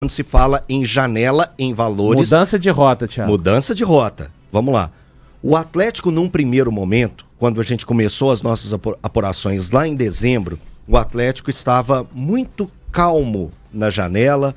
quando se fala em janela, em valores. Mudança de rota, Thiago. Mudança de rota. Vamos lá. O Atlético, num primeiro momento, quando a gente começou as nossas apurações lá em dezembro, o Atlético estava muito calmo na janela.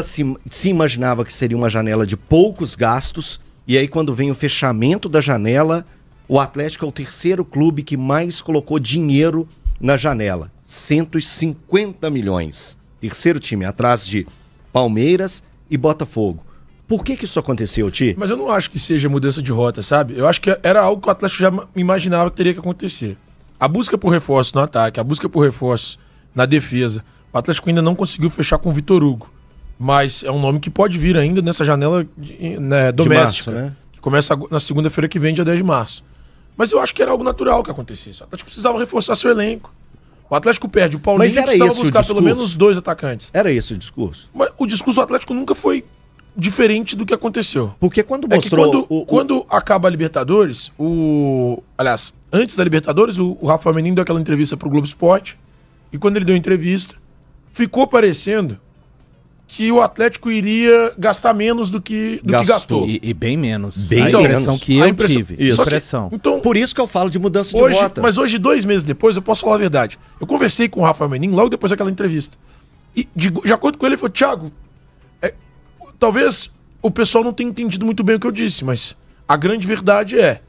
Se imaginava que seria uma janela de poucos gastos. E aí, quando vem o fechamento da janela, o Atlético é o terceiro clube que mais colocou dinheiro na janela. 150 milhões. Terceiro time, atrás de Palmeiras e Botafogo. Por que isso aconteceu, Ti? Mas eu não acho que seja mudança de rota, sabe? Eu acho que era algo que o Atlético já imaginava que teria que acontecer. A busca por reforço no ataque, a busca por reforço na defesa. O Atlético ainda não conseguiu fechar com o Vitor Hugo. Mas é um nome que pode vir ainda nessa janela doméstica. De março, né? Que começa na segunda-feira que vem, dia 10 de março. Mas eu acho que era algo natural que acontecesse. O Atlético precisava reforçar seu elenco. O Atlético perde. O Paulinho precisava buscar pelo menos 2 atacantes. Era esse o discurso? Mas o discurso do Atlético nunca foi diferente do que aconteceu. Porque quando mostrou... Quando acaba a Libertadores, aliás, antes da Libertadores, o Rafael Menin deu aquela entrevista pro Globo Esporte. E quando ele deu a entrevista, ficou parecendo que o Atlético iria gastar menos do que gastou. E bem menos. Bem a impressão menos. que eu tive. Isso. Impressão. Então, por isso que eu falo de mudança de rota. Mas hoje, 2 meses depois, eu posso falar a verdade. Eu conversei com o Rafael Menin logo depois daquela entrevista. E, de acordo com ele, ele falou, Thiago, talvez o pessoal não tenha entendido muito bem o que eu disse, mas a grande verdade é,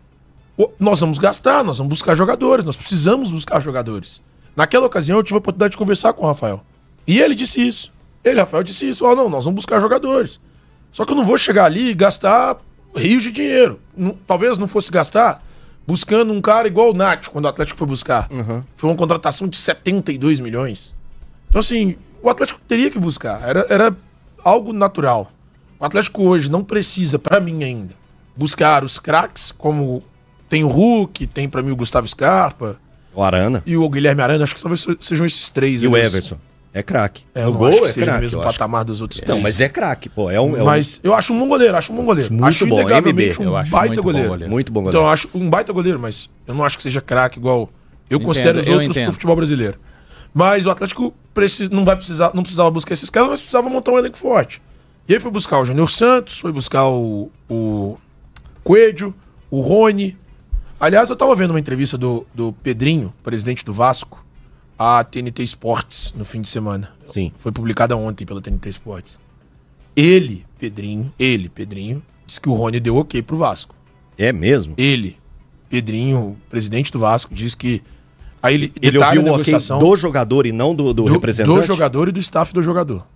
nós vamos gastar, nós vamos buscar jogadores, nós precisamos buscar jogadores. Naquela ocasião, eu tive a oportunidade de conversar com o Rafael. E ele disse isso. Rafael disse isso. Não, nós vamos buscar jogadores. Só que eu não vou chegar ali e gastar rios de dinheiro. Talvez não fosse gastar buscando um cara igual o Nacho, quando o Atlético foi buscar. Uhum. Foi uma contratação de 72 milhões. Então, assim, o Atlético teria que buscar. Era algo natural. O Atlético hoje não precisa, pra mim ainda, buscar os craques, como tem o Hulk, tem pra mim o Gustavo Scarpa. O Arana. E o Guilherme Arana. Acho que talvez sejam esses 3. E o Everson. É craque. No gol é craque. Mesmo patamar dos outros 3. Não, mas é craque, pô. Mas eu acho um bom goleiro, Muito acho bom, inegavelmente MB. um baita goleiro. Muito bom goleiro. Então eu acho um baita goleiro, mas eu não acho que seja craque igual eu considero os outros pro futebol brasileiro. Mas o Atlético não precisava buscar esses caras, mas precisava montar um elenco forte. E aí foi buscar o Júnior Santos, foi buscar o Coelho, o Rony. Aliás, eu tava vendo uma entrevista do Pedrinho, presidente do Vasco, a TNT Sports, no fim de semana. Sim. Foi publicada ontem pela TNT Sports. Ele, Pedrinho, disse que o Rony deu ok pro Vasco. É mesmo? Pedrinho, presidente do Vasco, disse que... Aí ele ouviu o ok do jogador e não do representante? Do jogador e do staff do jogador.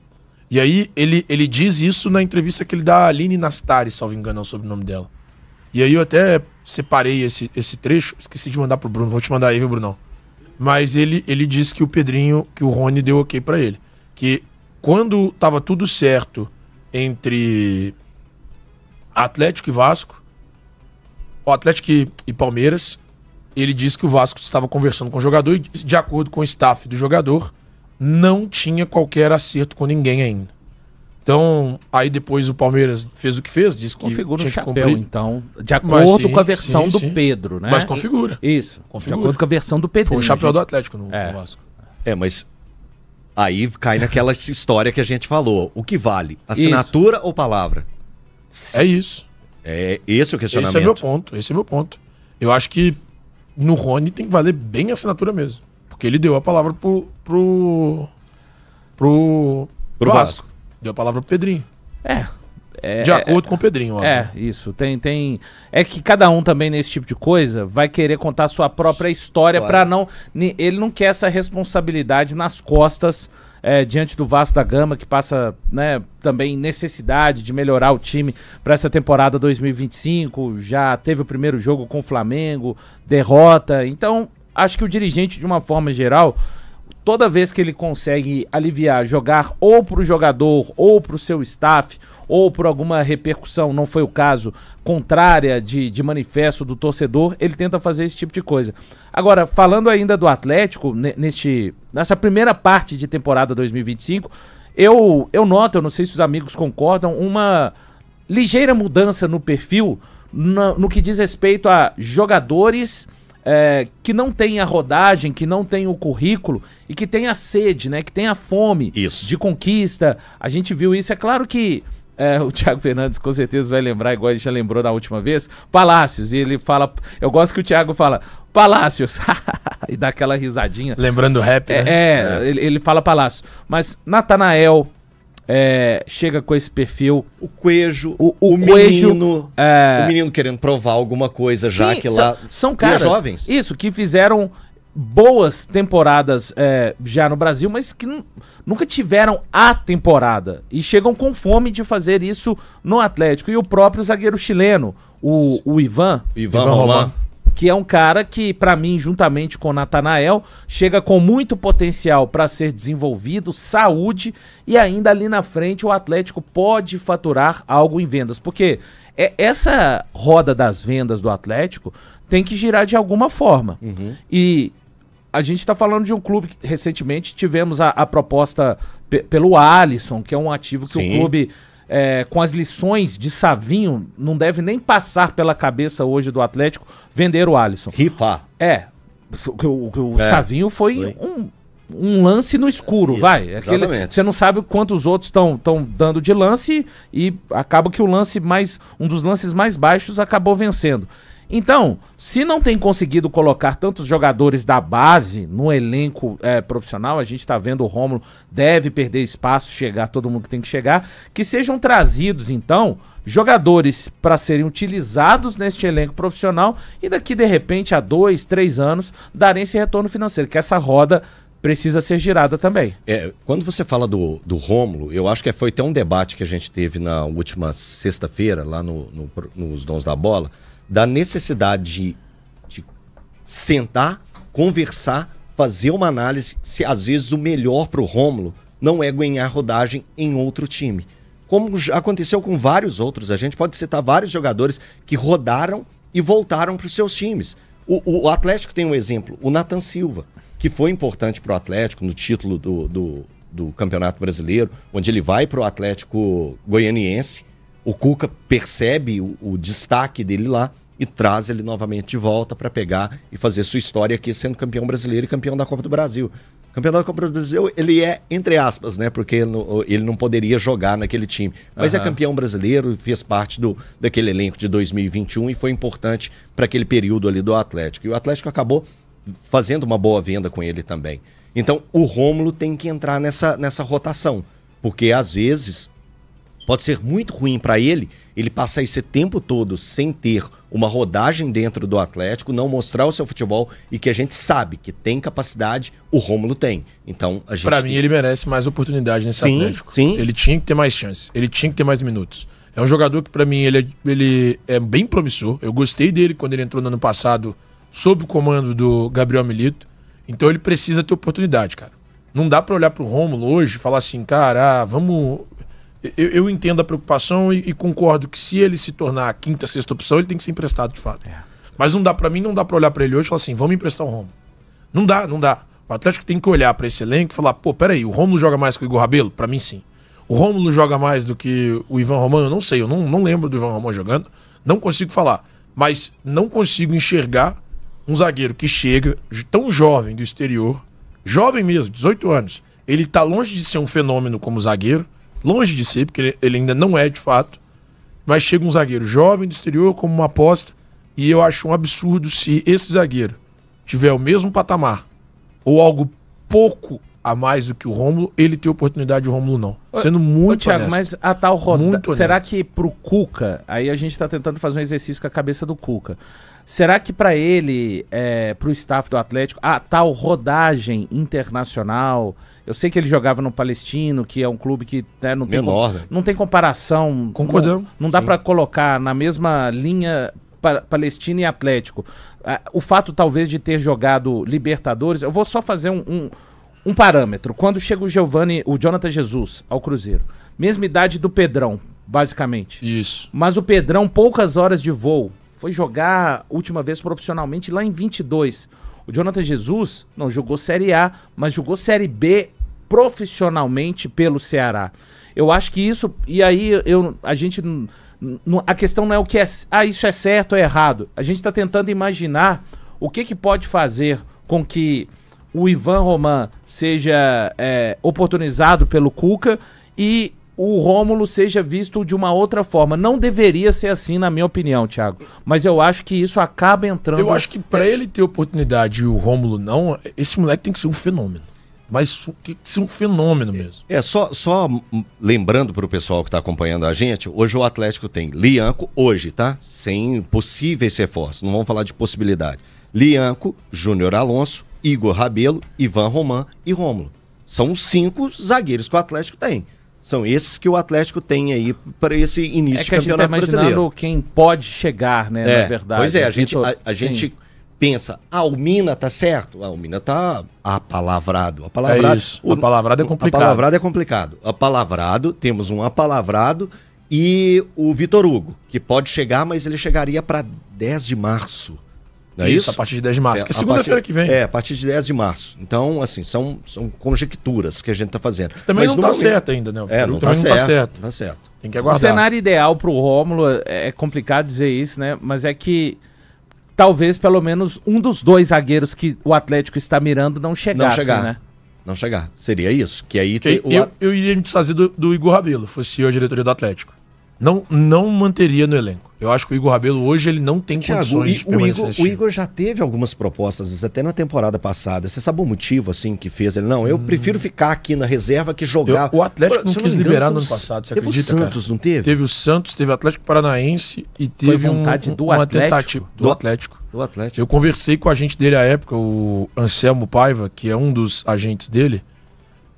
E aí ele diz isso na entrevista que ele dá a Aline Nastari, salvo engano é o sobrenome dela. E aí eu até separei esse trecho, esqueci de mandar pro Bruno, vou te mandar aí, viu, Brunão? Mas ele disse que o Rony deu ok pra ele. Que quando tava tudo certo entre Atlético e Vasco, o Atlético e Palmeiras, ele disse que o Vasco estava conversando com o jogador e, de acordo com o staff do jogador, não tinha qualquer acerto com ninguém ainda. Então, aí depois o Palmeiras fez o que fez, disse que configura tinha o chapéu, que cumprir. então, de acordo com a versão do Pedro, né? Mas configura. Isso, configura. De acordo com a versão do Pedro. Foi o chapéu do Atlético no Vasco. Mas aí cai naquela história que a gente falou. O que vale? Assinatura ou palavra? É isso. É esse o questionamento. Esse é meu ponto. Eu acho que no Rony tem que valer bem a assinatura mesmo. Porque ele deu a palavra pro Vasco. Deu a palavra pro Pedrinho. De acordo com o Pedrinho, óbvio. Isso. É que cada um também nesse tipo de coisa vai querer contar a sua própria história para não... Ele não quer essa responsabilidade nas costas diante do Vasco da Gama, que passa, né, também necessidade de melhorar o time para essa temporada 2025. Já teve o primeiro jogo com o Flamengo, derrota. Então, acho que o dirigente, de uma forma geral, toda vez que ele consegue aliviar, jogar ou pro jogador, ou pro seu staff, ou por alguma repercussão, não foi o caso, contrária de manifesto do torcedor, ele tenta fazer esse tipo de coisa. Agora, falando ainda do Atlético, nessa primeira parte de temporada 2025, eu noto, eu não sei se os amigos concordam, uma ligeira mudança no perfil no que diz respeito a jogadores que não tem a rodagem, que não tem o currículo e que tem a sede, né? Que tem a fome de conquista. A gente viu isso. É claro que o Thiago Fernandes com certeza vai lembrar, igual ele já lembrou da última vez, Palácios. E ele fala... Eu gosto que o Thiago fala, Palácios. E dá aquela risadinha. Lembrando o rap, né? Ele fala Palácios. Mas Natanael... chega com esse perfil. O Coelho, o menino, o menino querendo provar alguma coisa. Sim, já que lá são caras jovens. Isso, que fizeram boas temporadas já no Brasil, mas que nunca tiveram a temporada. E chegam com fome de fazer isso no Atlético. E o próprio zagueiro chileno, o Ivan Roman, que é um cara que, pra mim, juntamente com o Natanael, chega com muito potencial para ser desenvolvido, saúde, e ainda ali na frente o Atlético pode faturar algo em vendas. Porque essa roda das vendas do Atlético tem que girar de alguma forma. E a gente tá falando de um clube que recentemente tivemos a proposta pelo Alisson, que é um ativo que o clube... com as lições de Savinho, não deve nem passar pela cabeça hoje do Atlético vender o Alisson. Rifar. O Savinho foi um lance no escuro, Exatamente. Você não sabe quantos outros estão dando de lance e acaba que um dos lances mais baixos acabou vencendo. Então, se não tem conseguido colocar tantos jogadores da base no elenco profissional, a gente está vendo o Rômulo deve perder espaço, chegar todo mundo que tem que chegar, que sejam trazidos, então, jogadores para serem utilizados neste elenco profissional e daqui, de repente, a 2, 3 anos, darem esse retorno financeiro, que essa roda precisa ser girada também. Quando você fala do Rômulo, eu acho que foi até um debate que a gente teve na última sexta-feira, lá nos Dons da Bola, da necessidade de sentar, conversar, fazer uma análise se às vezes o melhor para o Rômulo não é ganhar rodagem em outro time. Como já aconteceu com vários outros, a gente pode citar vários jogadores que rodaram e voltaram para os seus times. O Atlético tem um exemplo, o Nathan Silva, que foi importante para o Atlético no título do Campeonato Brasileiro, onde ele vai para o Atlético Goianiense. O Cuca percebe o destaque dele lá e traz ele novamente de volta para pegar e fazer sua história aqui sendo campeão brasileiro e campeão da Copa do Brasil. O campeão da Copa do Brasil, ele é, entre aspas, né? Porque ele não poderia jogar naquele time. Mas é campeão brasileiro e fez parte daquele elenco de 2021 e foi importante para aquele período ali do Atlético. E o Atlético acabou fazendo uma boa venda com ele também. Então, o Rômulo tem que entrar nessa rotação. Porque, às vezes... pode ser muito ruim para ele passar esse tempo todo sem ter uma rodagem dentro do Atlético, não mostrar o seu futebol e que a gente sabe que tem capacidade, o Rômulo tem. Então, a gente... Pra mim, ele merece mais oportunidade nesse Atlético. Sim. Ele tinha que ter mais chance, ele tinha que ter mais minutos. É um jogador que, pra mim, ele é bem promissor. Eu gostei dele quando ele entrou no ano passado sob o comando do Gabriel Milito. Então, ele precisa ter oportunidade, cara. Não dá pra olhar pro Rômulo hoje e falar assim, cara, vamos... Eu entendo a preocupação e concordo que se ele se tornar a quinta, sexta opção, ele tem que ser emprestado de fato. Mas não dá pra mim, não dá pra olhar pra ele hoje e falar assim, vamos emprestar o Rômulo. Não dá. O Atlético tem que olhar pra esse elenco e falar, pô, peraí, o Rômulo joga mais que o Igor Rabelo? Pra mim, sim. O Rômulo joga mais do que o Ivan Roman? Eu não sei, eu não lembro do Ivan Roman jogando, não consigo falar. Mas não consigo enxergar um zagueiro que chega tão jovem do exterior, jovem mesmo, 18 anos. Ele tá longe de ser um fenômeno como zagueiro, longe de ser, porque ele ainda não é de fato, mas chega um zagueiro jovem do exterior como uma aposta, e eu acho um absurdo se esse zagueiro tiver o mesmo patamar, ou algo pouco a mais do que o Rômulo, ele ter oportunidade e o Rômulo não. Sendo muito Thiago, honesto. mas a tal rodada, será que pro Cuca, aí a gente tá tentando fazer um exercício com a cabeça do Cuca, será que pra ele, pro staff do Atlético, a tal rodagem internacional... Eu sei que ele jogava no Palestino, que é um clube que não tem comparação. Concordamos. Não dá para colocar na mesma linha Palestino e Atlético. O fato, talvez, de ter jogado Libertadores... Eu vou só fazer um parâmetro. Quando chega o Jonathan Jesus ao Cruzeiro, mesma idade do Pedrão, basicamente. Isso. Mas o Pedrão, poucas horas de voo, foi jogar última vez profissionalmente lá em 22. O Jonathan Jesus não jogou Série A, mas jogou Série B profissionalmente pelo Ceará. Eu acho que isso... E aí a questão não é o que é... isso é certo ou é errado. A gente está tentando imaginar o que pode fazer com que o Ivan Roman seja oportunizado pelo Cuca e o Rômulo seja visto de uma outra forma. Não deveria ser assim, na minha opinião, Thiago. Mas eu acho que isso acaba entrando... Eu acho que pra ele ter oportunidade e o Rômulo não, esse moleque tem que ser um fenômeno. Mas tem que ser um fenômeno mesmo. Só lembrando pro pessoal que tá acompanhando a gente, hoje o Atlético tem Lianco, hoje, tá? Sem possíveis reforços, não vamos falar de possibilidade. Lianco, Júnior Alonso, Igor Rabelo, Ivan Roman e Rômulo. São os 5 zagueiros que o Atlético tem. São esses que o Atlético tem aí para esse início de campeonato brasileiro. A gente tá imaginando quem pode chegar, né, na verdade. Pois a gente pensa, o Mina tá certo? O Mina tá apalavrado. É isso. Apalavrado é complicado. Apalavrado é complicado. Apalavrado, temos um apalavrado e o Vitor Hugo, que pode chegar, mas ele chegaria para 10 de março. Não é isso? A partir de 10 de março, que é segunda-feira que vem. A partir de 10 de março. Então, assim, são conjecturas que a gente tá fazendo. Também mas não tá certo ainda, né? Não tá certo. Não tá certo. Tem que aguardar. O cenário ideal pro Rômulo, é complicado dizer isso, né? Mas é que talvez pelo menos um dos 2 zagueiros que o Atlético está mirando não chegasse, né? Não chegar. Seria isso. Que aí eu iria me desfazer do Igor Rabelo, fosse eu a diretoria do Atlético. Não manteria no elenco. Eu acho que o Igor Rabelo hoje ele não tem condições de permanecer nesse time. O Igor já teve algumas propostas, até na temporada passada. Você sabe o motivo assim que fez ele? Não, eu prefiro ficar aqui na reserva que jogar. O Atlético não quis liberar no ano passado, você acredita, cara? O Santos não teve? Teve o Santos, teve o Atlético Paranaense e teve uma tentativa do Atlético. Do Atlético. Eu conversei com o agente dele à época, o Anselmo Paiva, que é um dos agentes dele.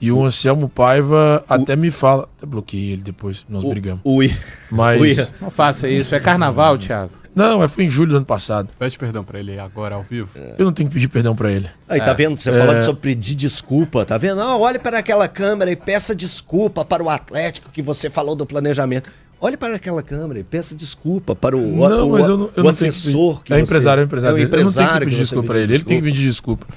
E o Anselmo Paiva até me fala... Até bloqueei ele depois, nós brigamos. Mas... Não faça isso, é carnaval, Thiago. Não, foi em julho do ano passado. Pede perdão pra ele agora, ao vivo. Eu não tenho que pedir perdão pra ele. Aí, tá vendo? Você falando sobre pedir desculpa, tá vendo? Não, olhe para aquela câmera e peça desculpa para o Atlético que você falou do planejamento. Olhe para aquela câmera e peça desculpa para o assessor. É empresário. Eu não tenho que pedir desculpa pra ele. Ele tem que pedir desculpa.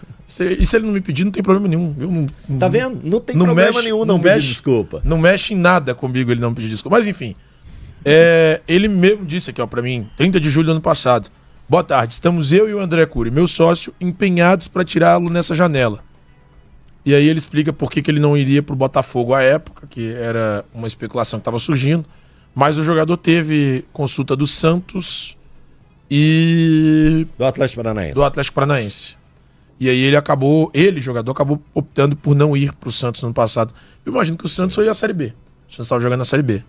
E se ele não me pedir, não tem problema nenhum. Tá vendo? Não tem problema nenhum não pedir desculpa. Não mexe em nada comigo ele não pedir desculpa. Mas enfim, ele mesmo disse aqui, ó, pra mim, 30 de julho do ano passado. Boa tarde, estamos eu e o André Cury, meu sócio, empenhados para tirá-lo nessa janela. E aí ele explica por que ele não iria pro Botafogo à época, que era uma especulação que estava surgindo. Mas o jogador teve consulta do Santos e... Do Atlético Paranaense. E aí jogador, acabou optando por não ir pro Santos no ano passado. Eu imagino que o Santos só ia à Série B. O Santos estava jogando na Série B.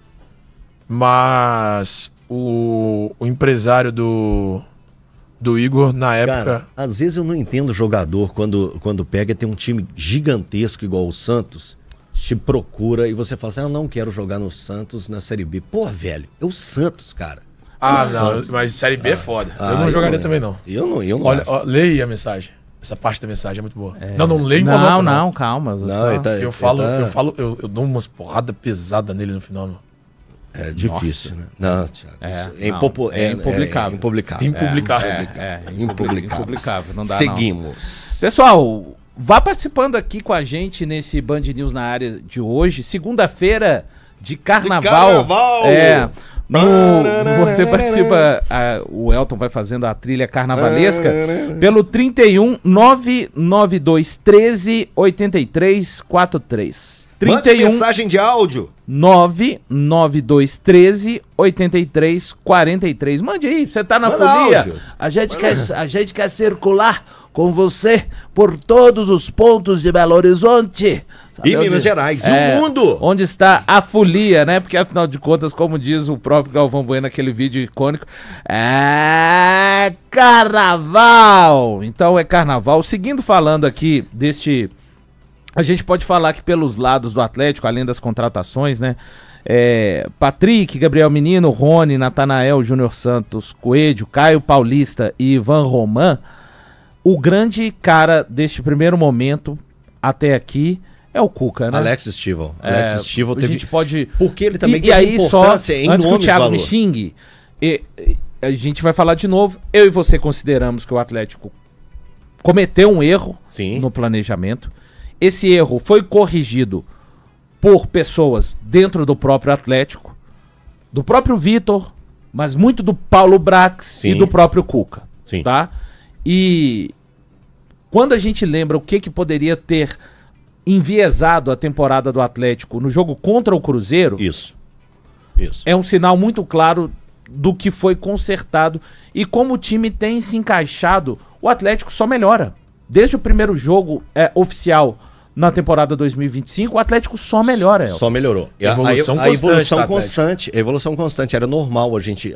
Mas o empresário do Igor, na época... Cara, às vezes eu não entendo o jogador quando pega e tem um time gigantesco igual o Santos, te procura e você fala assim, eu não quero jogar no Santos na Série B. Pô, velho, é o Santos, cara. Mas Série B é foda. Eu não jogaria também, não. Eu não. Olha, leia a mensagem. Essa parte da mensagem é muito boa. Não leio não, calma. Eu dou umas porradas pesadas nele no final, meu. É difícil, né? Não, Thiago. É impublicável. Impublicável. Não dá, Seguimos. Não. Pessoal, vá participando aqui com a gente nesse Band News na área de hoje. Segunda-feira de carnaval. Você participa, o Elton vai fazendo a trilha carnavalesca pelo 31 992 13 83 43. 31 mensagem de áudio 992 13 83 43. Mande aí, você tá na folia. A gente quer circular com você por todos os pontos de Belo Horizonte. E Minas Gerais, e o mundo. Onde está a folia, né? Porque afinal de contas, como diz o próprio Galvão Bueno naquele vídeo icônico, é carnaval. Então é carnaval. Seguindo falando aqui deste... A gente pode falar que pelos lados do Atlético, além das contratações, né? Patrick, Gabriel Menino, Rony, Natanael, Júnior Santos, Coelho, Caio Paulista e Ivan Roman, o grande cara deste primeiro momento até aqui é o Cuca, né? Alex Stivel. Alex Stivel teve... A gente pode... Porque ele também teve importância em antes que o Thiago me xingue, a gente vai falar de novo. Eu e você consideramos que o Atlético cometeu um erro no planejamento. Esse erro foi corrigido por pessoas dentro do próprio Atlético, do próprio Vitor, mas muito do Paulo Brax e do próprio Cuca, tá? E quando a gente lembra o que poderia ter enviesado a temporada do Atlético no jogo contra o Cruzeiro, Isso. é um sinal muito claro do que foi consertado e como o time tem se encaixado, o Atlético só melhora. Desde o primeiro jogo oficial na temporada 2025, o Atlético só melhora. Só melhorou. A evolução constante. A evolução constante. Era normal a gente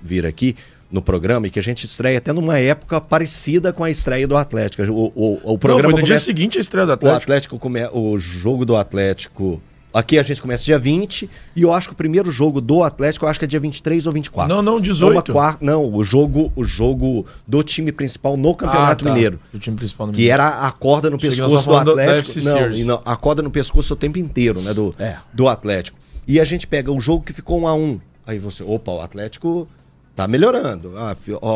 vir aqui no programa e que a gente estreia até numa época parecida com a estreia do Atlético. O programa foi no dia seguinte a estreia do Atlético. O jogo do Atlético... Aqui a gente começa dia 20 e eu acho que o primeiro jogo do Atlético eu acho que é dia 23 ou 24. Não, 18. O jogo do time principal no Campeonato Mineiro. Do time principal no Mineiro. Que era a corda no pescoço do Atlético. Não, a corda no pescoço o tempo inteiro, né? Do Atlético. E a gente pega o jogo que ficou 1-1. Aí você, opa, o Atlético tá melhorando.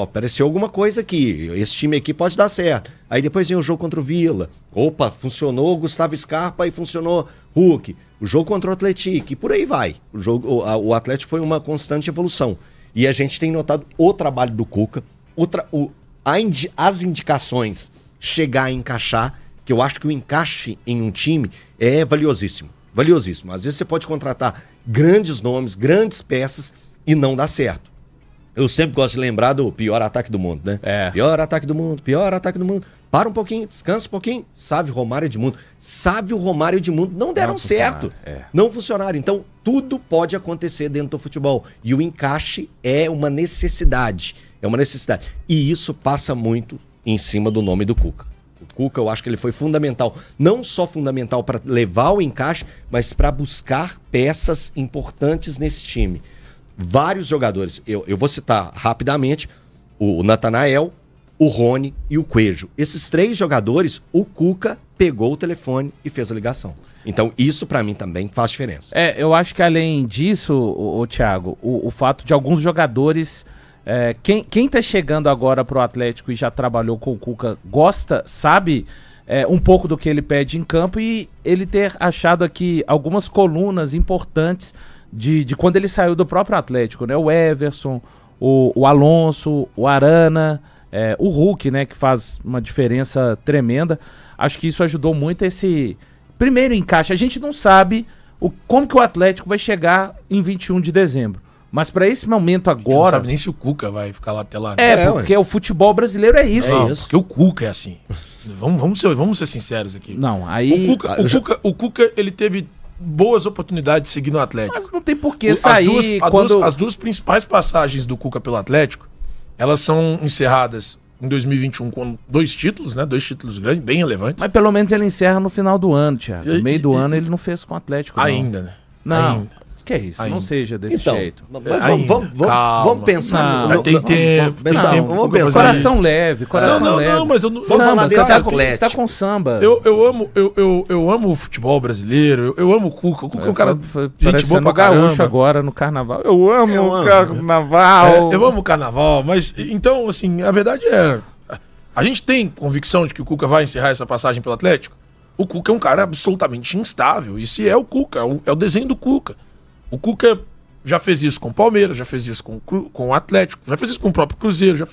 Apareceu alguma coisa aqui. Esse time aqui pode dar certo. Aí depois vem o jogo contra o Vila. Opa, funcionou Gustavo Scarpa e funcionou Hulk. O jogo contra o Atlético, e por aí vai. O Atlético foi uma constante evolução. E a gente tem notado o trabalho do Cuca, as indicações chegar a encaixar, que eu acho que o encaixe em um time é valiosíssimo. Valiosíssimo. Às vezes você pode contratar grandes nomes, grandes peças e não dá certo. Eu sempre gosto de lembrar do pior ataque do mundo, né? Pior ataque do mundo, pior ataque do mundo. Para um pouquinho, descansa um pouquinho. Sávio, Romário e Edmundo. Sávio, Romário e Edmundo não deram certo. Não funcionaram. Então, tudo pode acontecer dentro do futebol. E o encaixe é uma necessidade. É uma necessidade. E isso passa muito em cima do nome do Cuca. O Cuca, eu acho que ele foi fundamental. Não só fundamental para levar o encaixe, mas para buscar peças importantes nesse time. Vários jogadores. Eu vou citar rapidamente o Natanael, o Rony e o Coelho. Esses 3 jogadores, o Cuca pegou o telefone e fez a ligação. Então isso pra mim também faz diferença. Eu acho que além disso, o Thiago, o fato de alguns jogadores... Quem tá chegando agora pro Atlético e já trabalhou com o Cuca gosta, sabe um pouco do que ele pede em campo e ele ter achado aqui algumas colunas importantes de quando ele saiu do próprio Atlético, né? O Everson, o Alonso, o Arana... o Hulk, né, que faz uma diferença tremenda. Acho que isso ajudou muito esse primeiro encaixe. A gente não sabe como que o Atlético vai chegar em 21 de dezembro. Mas para esse momento agora... Não sabe nem se o Cuca vai ficar lá até lá. Porque o futebol brasileiro é isso. Porque o Cuca é assim. Vamos ser sinceros aqui. Não, aí... O Cuca, ele teve boas oportunidades de seguir no Atlético. Mas não tem por que sair as duas principais passagens do Cuca pelo Atlético, elas são encerradas em 2021 com 2 títulos, né? 2 títulos grandes, bem relevantes. Mas pelo menos ele encerra no final do ano, Thiago. No meio do ano ele não fez com o Atlético. Ainda, não. Né? Não. Ainda. Que é isso? Não seja desse jeito. Vamos pensar. Tem tempo. Vamos pensar. Coração leve, coração leve. Não, mas eu não. Vamos falar desse Atlético. Você tá com samba. Eu amo o futebol brasileiro. Eu amo o Cuca. O Cuca é um cara. Gente boa pra gaúcho agora no carnaval. Eu amo o carnaval. Eu amo o carnaval. Mas então, assim, a verdade é. A gente tem convicção de que o Cuca vai encerrar essa passagem pelo Atlético? O Cuca é um cara absolutamente instável. E se é o Cuca, é o desenho do Cuca. O Cuca já fez isso com o Palmeiras, já fez isso com o Atlético, já fez isso com o próprio Cruzeiro.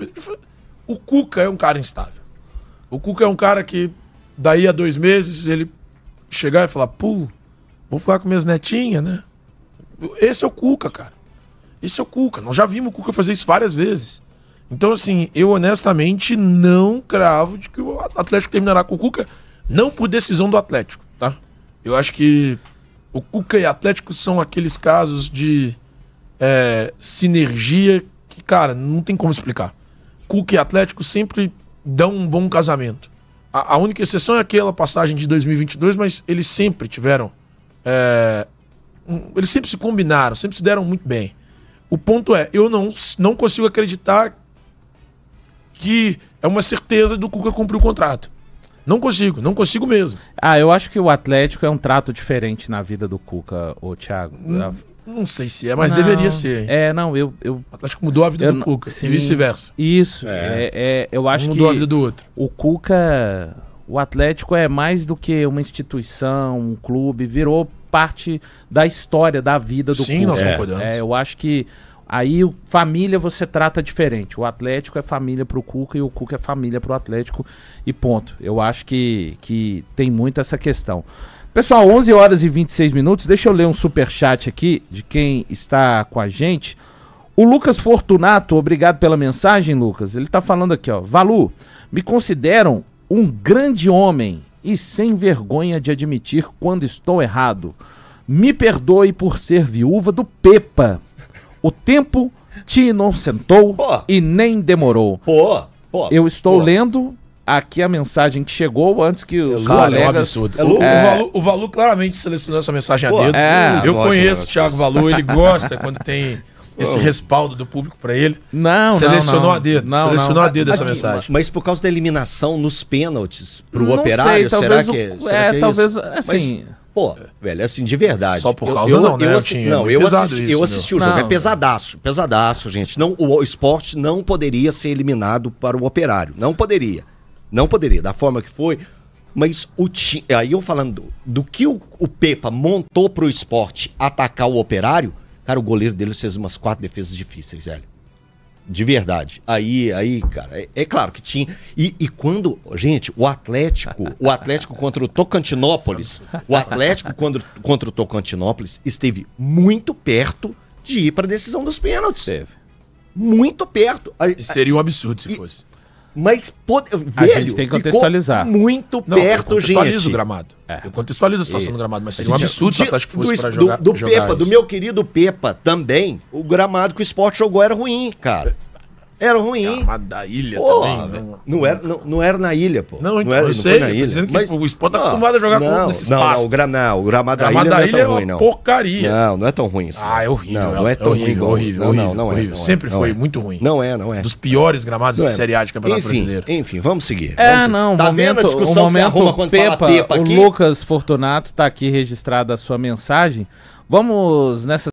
O Cuca é um cara instável. O Cuca é um cara que, daí a 2 meses, ele chegar e falar, vou ficar com minhas netinhas, né? Esse é o Cuca, cara. Esse é o Cuca. Nós já vimos o Cuca fazer isso várias vezes. Então, assim, eu honestamente não cravo de que o Atlético terminará com o Cuca, não por decisão do Atlético, tá? Eu acho que o Cuca e Atlético são aqueles casos de sinergia que, cara, não tem como explicar. Cuca e Atlético sempre dão um bom casamento. A única exceção é aquela passagem de 2022, mas eles sempre tiveram... eles sempre se combinaram, sempre se deram muito bem. O ponto é, eu não consigo acreditar que é uma certeza do Cuca cumprir o contrato. Não consigo mesmo. Eu acho que o Atlético é um trato diferente na vida do Cuca, ô Thiago. Não sei se é, mas deveria ser. O Atlético mudou a vida do Cuca, sim, e vice-versa. Isso, eu acho que mudou a vida do outro. O Cuca, o Atlético é mais do que uma instituição, um clube, virou parte da história, da vida do Cuca. Sim, nós concordamos. Eu acho que Aí família você trata diferente. O Atlético é família pro Cuca e o Cuca é família pro Atlético e ponto. Eu acho que tem muito essa questão. Pessoal, 11 horas e 26 minutos. Deixa eu ler um superchat aqui de quem está com a gente. O Lucas Fortunato, obrigado pela mensagem, Lucas. Ele tá falando aqui, ó. Valu, me consideram um grande homem e sem vergonha de admitir quando estou errado. Me perdoe por ser viúva do Pepa. O tempo te inocentou e nem demorou. Eu estou lendo aqui a mensagem que chegou antes que os colegas... O Valu claramente selecionou essa mensagem a dedo. Eu conheço o Thiago Valu, ele gosta quando tem esse respaldo do público pra ele. Selecionou a dedo. Selecionou a dedo essa mensagem. Mas por causa da eliminação nos pênaltis pro Operário, sei, será que é talvez isso? assim... Pô, velho, assim, de verdade. Só por causa eu assisti o jogo. É pesadaço, gente. Não, o Sport não poderia ser eliminado para o Operário. Não poderia, da forma que foi. Mas aí eu falando do que o Pepa montou pro Sport atacar o Operário, cara, o goleiro dele fez umas 4 defesas difíceis, velho. De verdade. Aí, cara, é claro que tinha. E quando, gente, o Atlético contra o Tocantinópolis, contra o Tocantinópolis esteve muito perto de ir para a decisão dos pênaltis. Muito perto. Seria um absurdo se fosse. Mas, a gente tem que contextualizar. Muito perto, eu contextualizo gente. O gramado. Eu contextualizo a situação do gramado, mas seria um absurdo se o Atlético fosse para jogar. Do meu querido Pepa também, o gramado que o Sport jogou era ruim, cara. Era ruim. O gramado da ilha também. Não era na ilha, pô. Não, então, eu sei, na ilha. Dizendo que o Sport tá acostumado a jogar nesse espaço. O gramado da ilha não é tão ruim, não. Porcaria. Não é tão ruim assim. É horrível. Não é tão ruim. Horrível. Sempre foi muito ruim. Não é. Dos piores gramados de Série A de Campeonato Brasileiro. Enfim, vamos seguir. Tá vendo a discussão que você arruma quando fala Pepa aqui? O Lucas Fortunato tá aqui registrada a sua mensagem. Vamos nessa